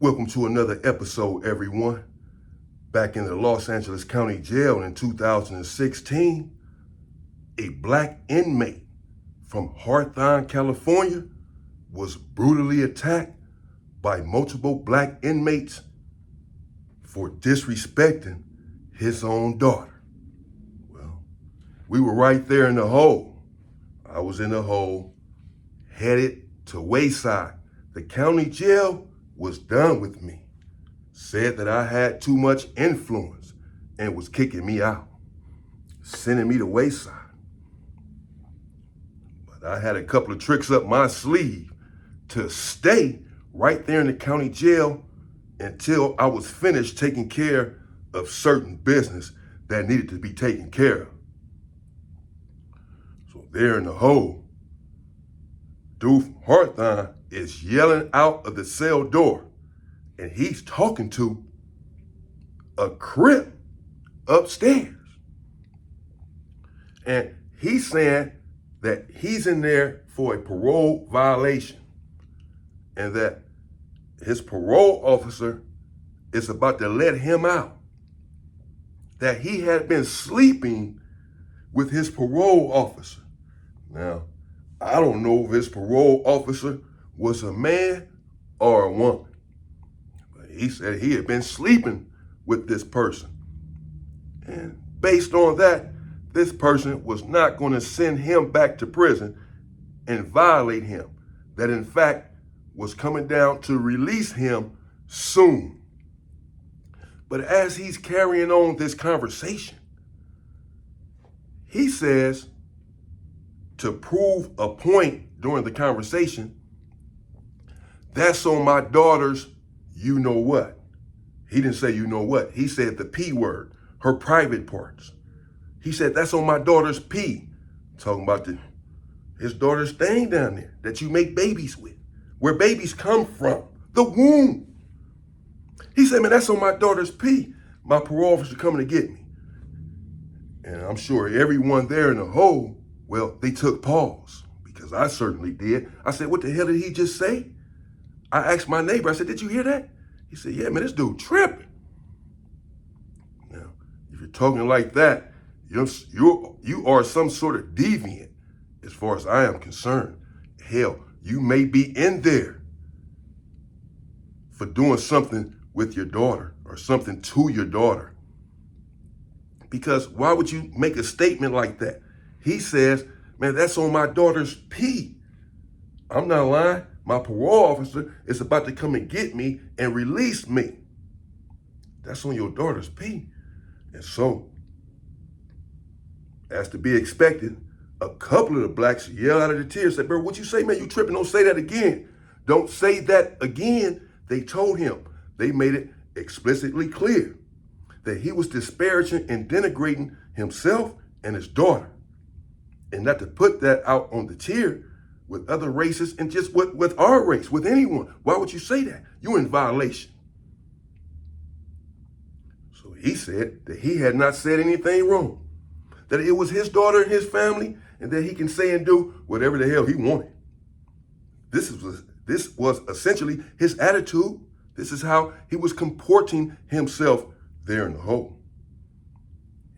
Welcome to another episode, everyone. Back in the Los Angeles County Jail in 2016, a black inmate from Hawthorne, California, was brutally attacked by multiple black inmates for disrespecting his own daughter. Well, we were right there in the hole. I was in the hole, headed to Wayside. The county jail was done with me, said that I had too much influence and was kicking me out, sending me to Wayside. But I had a couple of tricks up my sleeve to stay right there in the county jail until I was finished taking care of certain business that needed to be taken care of. So there in the hole, Doof Hawthorne is yelling out of the cell door, and he's talking to a crip upstairs. And he's saying that he's in there for a parole violation and that his parole officer is about to let him out, that he had been sleeping with his parole officer. Now, I don't know if his parole officer was a man or a woman, but he said he had been sleeping with this person. And based on that, this person was not going to send him back to prison and violate him, that in fact was coming down to release him soon. But as he's carrying on this conversation, he says, to prove a point during the conversation, that's on my daughter's you know what. He didn't say you know what. He said the P word, her private parts. He said that's on my daughter's P. Talking about his daughter's thing down there that you make babies with, where babies come from, the womb. He said, man, that's on my daughter's P. My parole officer coming to get me. And I'm sure everyone there in the hole, well, they took pause, because I certainly did. I said, what the hell did he just say? I asked my neighbor, I said, did you hear that? He said, yeah, man, this dude tripping. Now, if you're talking like that, you are some sort of deviant as far as I am concerned. Hell, you may be in there for doing something with your daughter or something to your daughter. Because why would you make a statement like that? He says, man, that's on my daughter's P. I'm not lying. My parole officer is about to come and get me and release me. That's on your daughter's P. And so, as to be expected, a couple of the blacks yell out of the tears, said, bro, what you say, man? You tripping, don't say that again. Don't say that again. They told him, they made it explicitly clear that he was disparaging and denigrating himself and his daughter. And not to put that out on the tier with other races and just with our race, with anyone. Why would you say that? You're in violation. So he said that he had not said anything wrong, that it was his daughter and his family, and that he can say and do whatever the hell he wanted. This was essentially his attitude. This is how he was comporting himself there in the hole.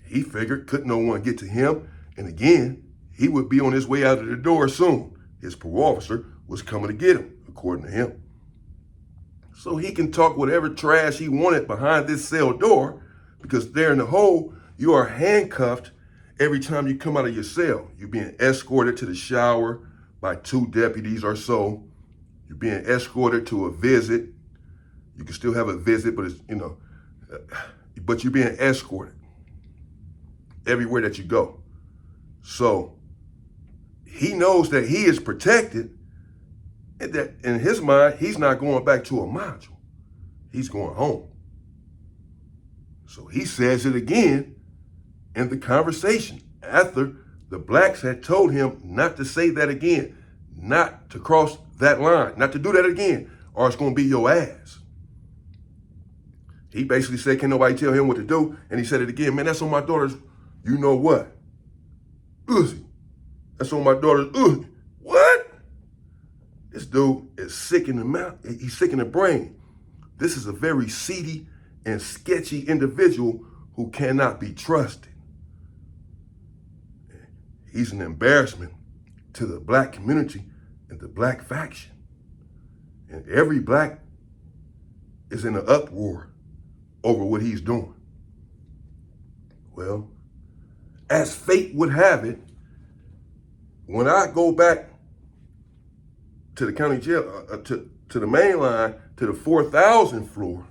He figured couldn't no one get to him, and again, he would be on his way out of the door soon. His parole officer was coming to get him, according to him. So he can talk whatever trash he wanted behind this cell door, because there in the hole, you are handcuffed every time you come out of your cell. You're being escorted to the shower by 2 deputies or so. You're being escorted to a visit. You can still have a visit, but it's, but you're being escorted everywhere that you go. So he knows that he is protected, and that in his mind, he's not going back to a module. He's going home. So he says it again in the conversation after the blacks had told him not to say that again, not to cross that line, not to do that again, or it's going to be your ass. He basically said, can nobody tell him what to do? And he said it again, man, that's on my daughter's, you know what? Uzi. That's on my daughter's, what? This dude is sick in the mouth. He's sick in the brain. This is a very seedy and sketchy individual who cannot be trusted. He's an embarrassment to the black community and the black faction. And every black is in an uproar over what he's doing. Well, as fate would have it, when I go back to the county jail, to the main line, to the 4,000 floor,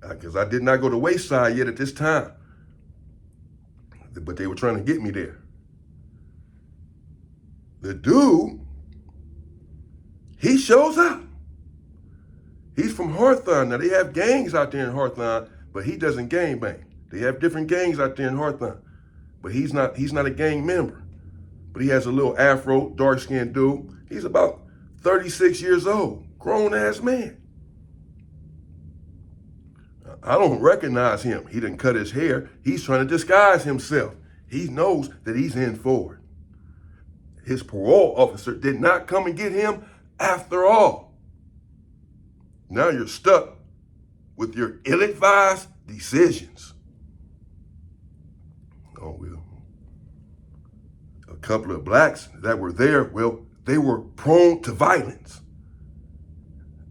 because I did not go to Wayside yet at this time, but they were trying to get me there. The dude, he shows up. He's from Hawthorne. Now, they have gangs out there in Hawthorne, but he doesn't gang bang. They have different gangs out there in Hawthorne, but he's not a gang member. But he has a little afro, dark-skinned dude. He's about 36 years old, grown-ass man. I don't recognize him. He didn't cut his hair. He's trying to disguise himself. He knows that he's in for it. His parole officer did not come and get him after all. Now you're stuck with your ill-advised decisions. Oh, well. A couple of blacks that were there, well, they were prone to violence.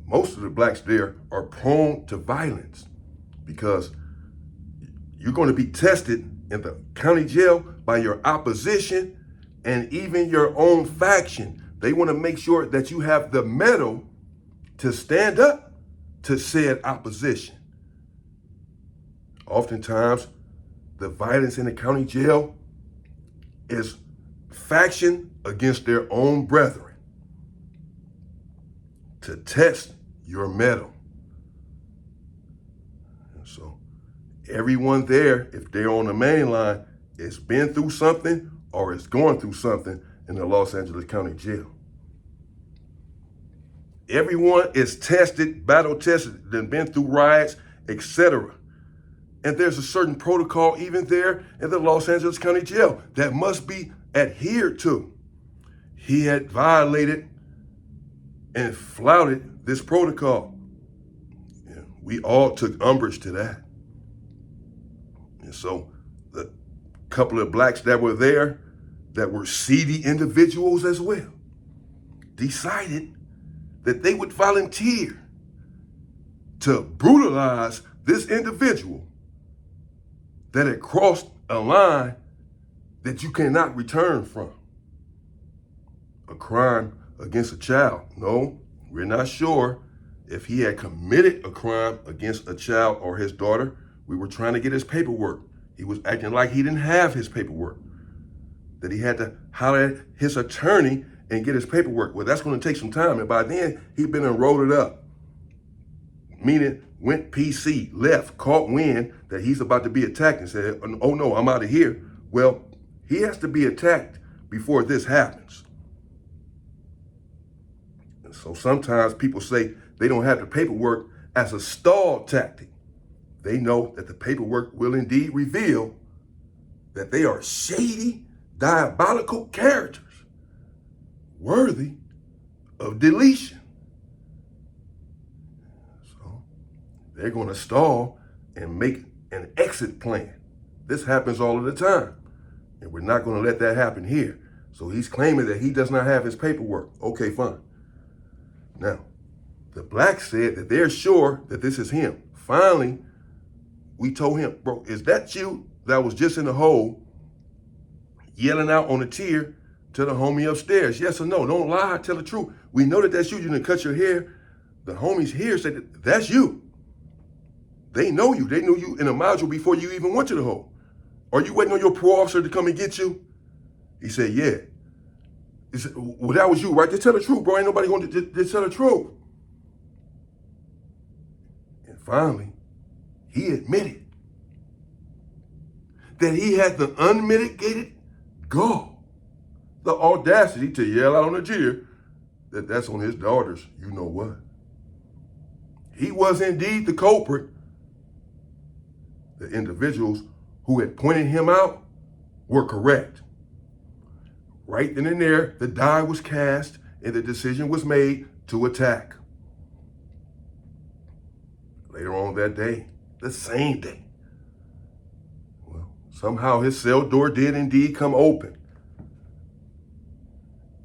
Most of the blacks there are prone to violence because you're going to be tested in the county jail by your opposition and even your own faction. They want to make sure that you have the mettle to stand up to said opposition. Oftentimes, the violence in the county jail is faction against their own brethren to test your mettle. And so everyone there, if they're on the main line, has been through something or is going through something in the Los Angeles County Jail. Everyone is tested, battle tested, then been through riots, etc. And there's a certain protocol even there in the Los Angeles County Jail that must be adhered to. He had violated and flouted this protocol. Yeah, we all took umbrage to that. And so the couple of blacks that were there, that were seedy individuals as well, decided that they would volunteer to brutalize this individual that had crossed a line that you cannot return from. A crime against a child. No, we're not sure if he had committed a crime against a child or his daughter. We were trying to get his paperwork. He was acting like he didn't have his paperwork, that he had to holler at his attorney and get his paperwork. Well, that's going to take some time. And by then, he'd been enrolled up, meaning went PC, left, caught wind that he's about to be attacked and said, oh no, I'm out of here. Well, he has to be attacked before this happens. And so sometimes people say they don't have the paperwork as a stall tactic. They know that the paperwork will indeed reveal that they are shady, diabolical characters worthy of deletion. So they're going to stall and make an exit plan. This happens all of the time, and we're not going to let that happen here. So he's claiming that he does not have his paperwork. Okay, fine. Now, the blacks said that they're sure that this is him. Finally, we told him, bro, is that you that was just in the hole yelling out on the tier to the homie upstairs? Yes or no? Don't lie, tell the truth. We know that that's you. You didn't cut your hair. The homies here said that that's you. They know you. They knew you in a module before you even went to the hole. Are you waiting on your parole officer to come and get you? He said, yeah. He said, well, that was you, right? Just tell the truth, bro. Ain't nobody going to just tell the truth. And finally, he admitted that he had the unmitigated gall, the audacity to yell out on the tier that that's on his daughter's you know what. He was indeed the culprit. The individuals who had pointed him out were correct. Right then and there, the die was cast and the decision was made to attack. Later on that day, the same day, well, somehow his cell door did indeed come open.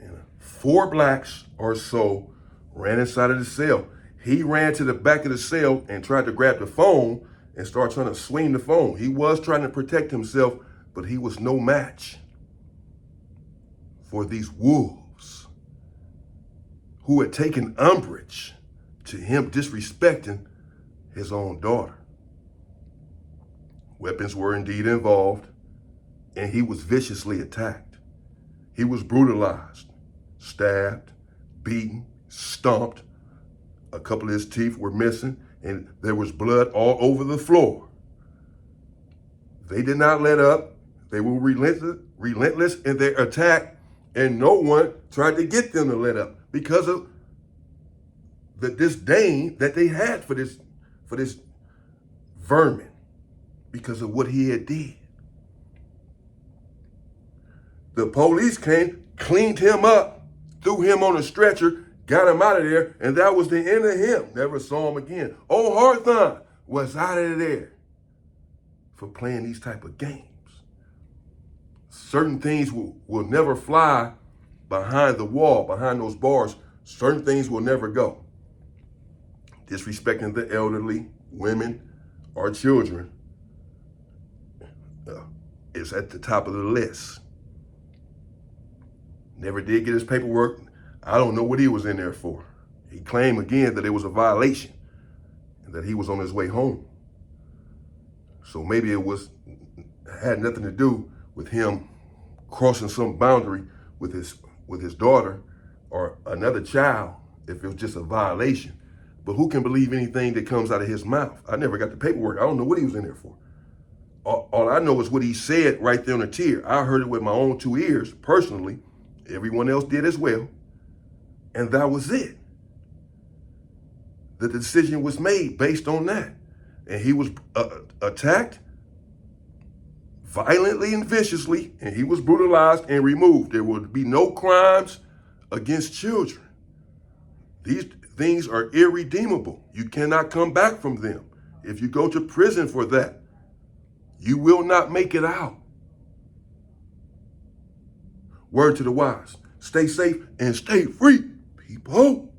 And 4 blacks or so ran inside of the cell. He ran to the back of the cell and tried to grab the phone and start trying to swing the phone. He was trying to protect himself, but he was no match for these wolves who had taken umbrage to him disrespecting his own daughter. Weapons were indeed involved, and he was viciously attacked. He was brutalized, stabbed, beaten, stomped. A couple of his teeth were missing, and there was blood all over the floor. They did not let up. They were relentless in their attack, and no one tried to get them to let up because of the disdain that they had for this vermin, because of what he had did. The police came, cleaned him up, threw him on a stretcher, got him out of there, and that was the end of him. Never saw him again. Old Hawthorne was out of there for playing these type of games. Certain things will never fly behind the wall, behind those bars. Certain things will never go. Disrespecting the elderly, women, or children is at the top of the list. Never did get his paperwork. I don't know what he was in there for. He claimed again that it was a violation and that he was on his way home. So maybe it had nothing to do with him crossing some boundary with his daughter or another child, if it was just a violation. But who can believe anything that comes out of his mouth? I never got the paperwork. I don't know what he was in there for. All I know is what he said right there on the tier. I heard it with my own 2 ears, personally. Everyone else did as well. And that was it. The decision was made based on that. And he was attacked violently and viciously, and he was brutalized and removed. There would be no crimes against children. These things are irredeemable. You cannot come back from them. If you go to prison for that, you will not make it out. Word to the wise. Stay safe and stay free, people.